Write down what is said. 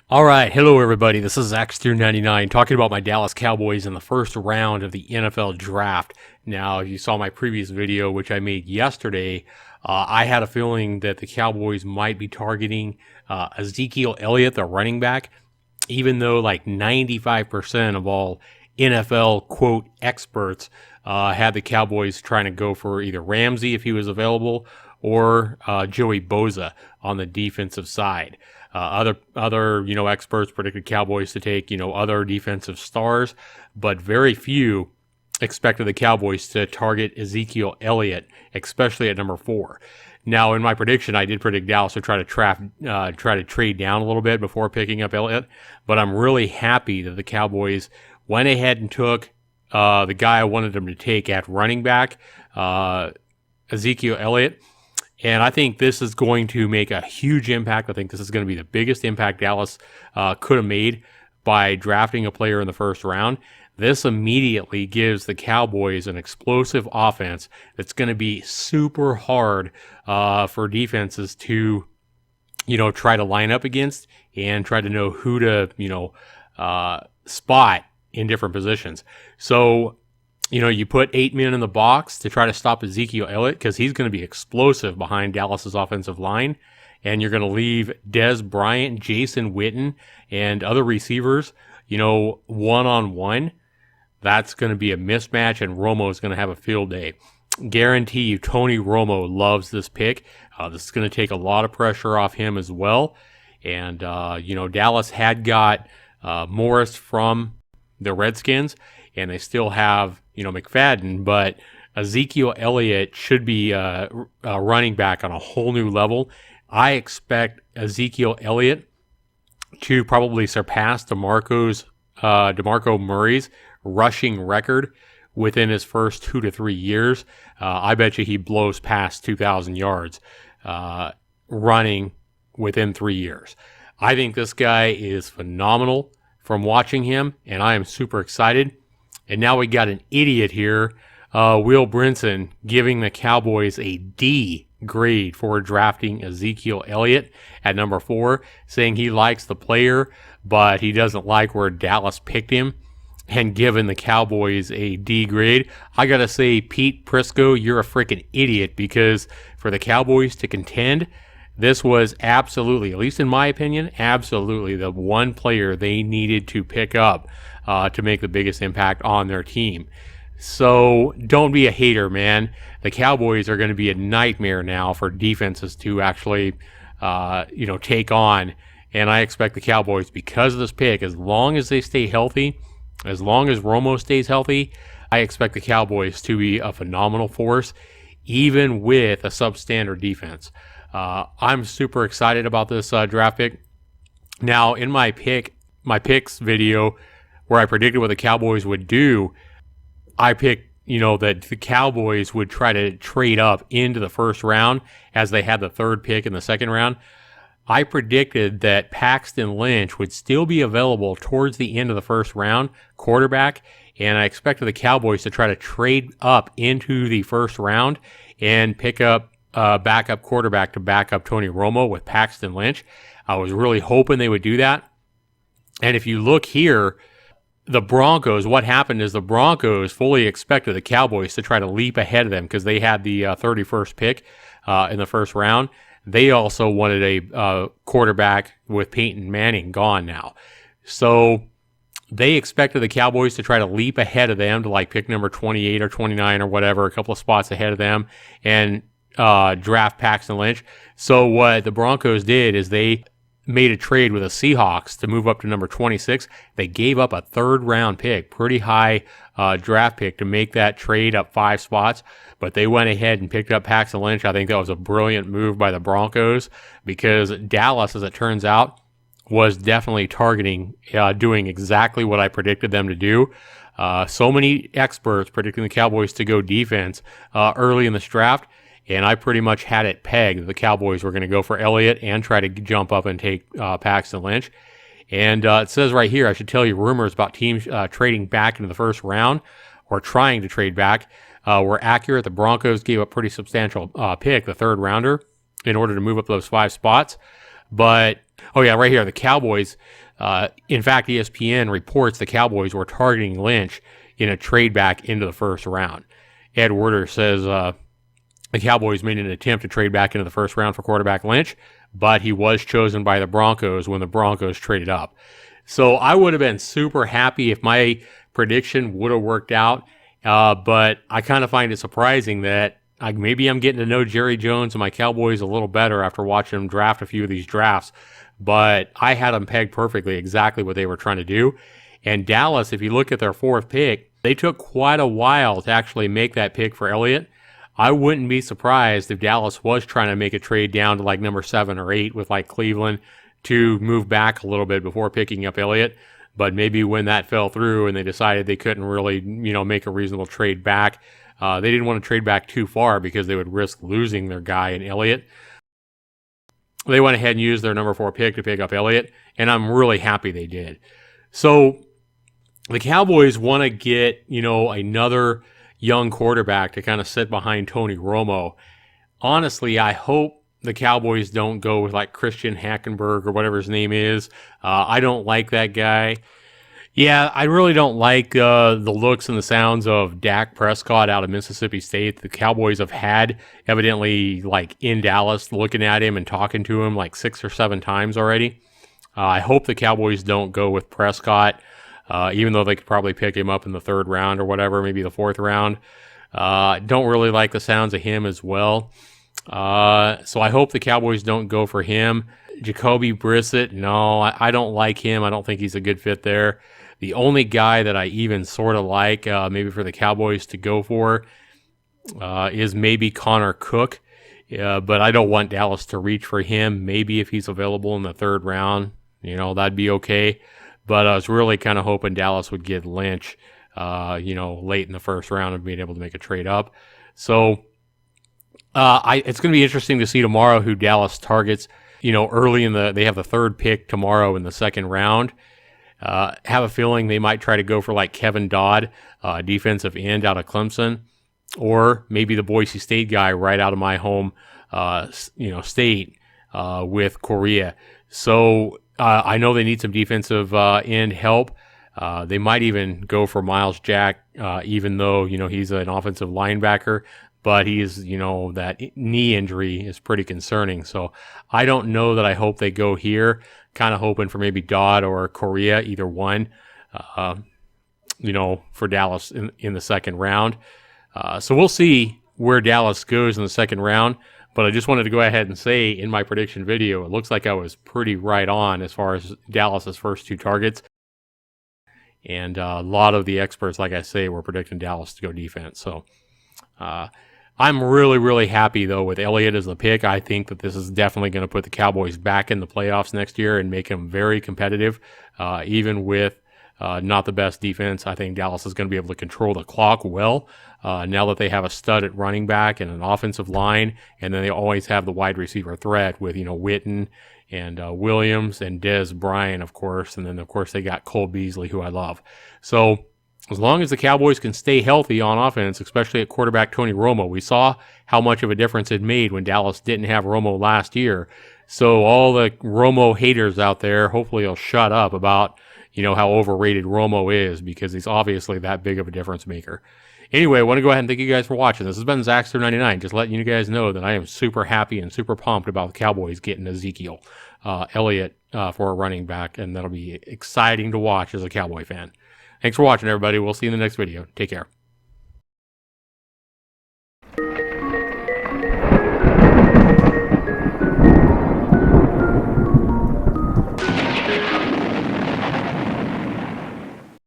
All right, hello everybody. This is X299 talking about my Dallas Cowboys in the first round of the NFL draft. Now, if you saw my previous video, which I made yesterday, I had a feeling that the Cowboys might be targeting Ezekiel Elliott, the running back, even though like 95% of all NFL quote experts had the Cowboys trying to go for either Ramsey if he was available or Joey Bosa on the defensive side. Other experts predicted Cowboys to take other defensive stars, but very few expected the Cowboys to target Ezekiel Elliott, especially at number 4. Now, in my prediction, I did predict Dallas to try to trade down a little bit before picking up Elliott, but I'm really happy that the Cowboys went ahead and took the guy I wanted them to take at running back, Ezekiel Elliott. And I think this is going to make a huge impact. I think this is going to be the biggest impact Dallas could have made by drafting a player in the first round. This immediately gives the Cowboys an explosive offense that's going to be super hard for defenses to, try to line up against and try to know who to, spot in different positions. So, you put 8 men in the box to try to stop Ezekiel Elliott because he's going to be explosive behind Dallas's offensive line. And you're going to leave Dez Bryant, Jason Witten, and other receivers, one-on-one. That's going to be a mismatch, and Romo is going to have a field day. Guarantee you, Tony Romo loves this pick. This is going to take a lot of pressure off him as well. And, Dallas had got Morris from the Redskins, and they still have, McFadden, but Ezekiel Elliott should be a running back on a whole new level. I expect Ezekiel Elliott to probably surpass DeMarco Murray's rushing record within his first 2 to 3 years. I bet you he blows past 2,000 yards running within 3 years. I think this guy is phenomenal from watching him, and I am super excited. And now we got an idiot here, Will Brinson, giving the Cowboys a D grade for drafting Ezekiel Elliott at number 4, saying he likes the player, but he doesn't like where Dallas picked him, and giving the Cowboys a D grade. I got to say, Pete Prisco, you're a freaking idiot, because for the Cowboys to contend, this was absolutely, at least in my opinion, absolutely the one player they needed to pick up to make the biggest impact on their team. So don't be a hater, man. The Cowboys are going to be a nightmare now for defenses to actually, take on. And I expect the Cowboys, because of this pick, as long as they stay healthy, as long as Romo stays healthy, I expect the Cowboys to be a phenomenal force, even with a substandard defense. I'm super excited about this draft pick. Now, in my picks video, where I predicted what the Cowboys would do, I picked, that the Cowboys would try to trade up into the first round as they had the third pick in the second round. I predicted that Paxton Lynch would still be available towards the end of the first round, quarterback, and I expected the Cowboys to try to trade up into the first round and pick up backup quarterback to back up Tony Romo with Paxton Lynch. I was really hoping they would do that. And if you look here, the Broncos, what happened is the Broncos fully expected the Cowboys to try to leap ahead of them because they had the 31st pick in the first round. They also wanted a quarterback with Peyton Manning gone now. So they expected the Cowboys to try to leap ahead of them to like pick number 28 or 29 or whatever, a couple of spots ahead of them, and draft Paxton Lynch. So what the Broncos did is they made a trade with the Seahawks to move up to number 26. They gave up a third-round pick, pretty high draft pick, to make that trade up 5 spots, but they went ahead and picked up Paxton Lynch. I think that was a brilliant move by the Broncos because Dallas, as it turns out, was definitely targeting doing exactly what I predicted them to do. So many experts predicting the Cowboys to go defense early in this draft, and I pretty much had it pegged that the Cowboys were going to go for Elliott and try to jump up and take Paxton Lynch. And it says right here, I should tell you, rumors about teams trading back into the first round or trying to trade back were accurate. The Broncos gave a pretty substantial pick, the third rounder, in order to move up those 5 spots. But Oh, yeah, right here. The Cowboys, in fact, ESPN reports the Cowboys were targeting Lynch in a trade back into the first round. Ed Werder says the Cowboys made an attempt to trade back into the first round for quarterback Lynch, but he was chosen by the Broncos when the Broncos traded up. So I would have been super happy if my prediction would have worked out, but I kind of find it surprising that maybe I'm getting to know Jerry Jones and my Cowboys a little better after watching them draft a few of these drafts, but I had them pegged perfectly exactly what they were trying to do. And Dallas, if you look at their fourth pick, they took quite a while to actually make that pick for Elliott. I wouldn't be surprised if Dallas was trying to make a trade down to like number 7 or 8 with like Cleveland to move back a little bit before picking up Elliott. But maybe when that fell through and they decided they couldn't really, make a reasonable trade back, they didn't want to trade back too far because they would risk losing their guy in Elliott. They went ahead and used their number 4 pick to pick up Elliott, and I'm really happy they did. So the Cowboys want to get, another young quarterback to kind of sit behind Tony Romo. Honestly, I hope the Cowboys don't go with like Christian Hackenberg or whatever his name is. I don't like that guy. Yeah, I really don't like the looks and the sounds of Dak Prescott out of Mississippi State. The Cowboys have had, evidently, like in Dallas, looking at him and talking to him like 6 or 7 times already. I hope the Cowboys don't go with Prescott, even though they could probably pick him up in the 3rd round or whatever, maybe the 4th round. Don't really like the sounds of him as well. So I hope the Cowboys don't go for him. Jacoby Brissett, no, I don't like him. I don't think he's a good fit there. The only guy that I even sort of like, maybe for the Cowboys to go for, is maybe Connor Cook. But I don't want Dallas to reach for him. Maybe if he's available in the 3rd round, that'd be okay. But I was really kind of hoping Dallas would get Lynch, late in the 1st round and being able to make a trade up. So it's going to be interesting to see tomorrow who Dallas targets. Early they have the 3rd pick tomorrow in the 2nd round. Have a feeling they might try to go for like Kevin Dodd, defensive end out of Clemson, or maybe the Boise State guy right out of my home, state, with Korea. So I know they need some defensive end help. They might even go for Miles Jack, even though he's an offensive linebacker. But that knee injury is pretty concerning. So I don't know that I hope they go here. Kind of hoping for maybe Dodd or Korea, either one, for Dallas in the 2nd round. So we'll see where Dallas goes in the 2nd round. But I just wanted to go ahead and say in my prediction video, it looks like I was pretty right on as far as Dallas's first 2 targets. And a lot of the experts, like I say, were predicting Dallas to go defense. So I'm really, really happy, though, with Elliott as the pick. I think that this is definitely going to put the Cowboys back in the playoffs next year and make them very competitive, even with not the best defense. I think Dallas is going to be able to control the clock well now that they have a stud at running back and an offensive line, and then they always have the wide receiver threat with, Witten and Williams and Dez Bryant, of course, and then, of course, they got Cole Beasley, who I love. So as long as the Cowboys can stay healthy on offense, especially at quarterback Tony Romo, we saw how much of a difference it made when Dallas didn't have Romo last year. So all the Romo haters out there, hopefully will shut up about, how overrated Romo is, because he's obviously that big of a difference maker. Anyway, I want to go ahead and thank you guys for watching. This has been ZEKE99, just letting you guys know that I am super happy and super pumped about the Cowboys getting Ezekiel Elliott for a running back, and that'll be exciting to watch as a Cowboy fan. Thanks for watching, everybody. We'll see you in the next video. Take care.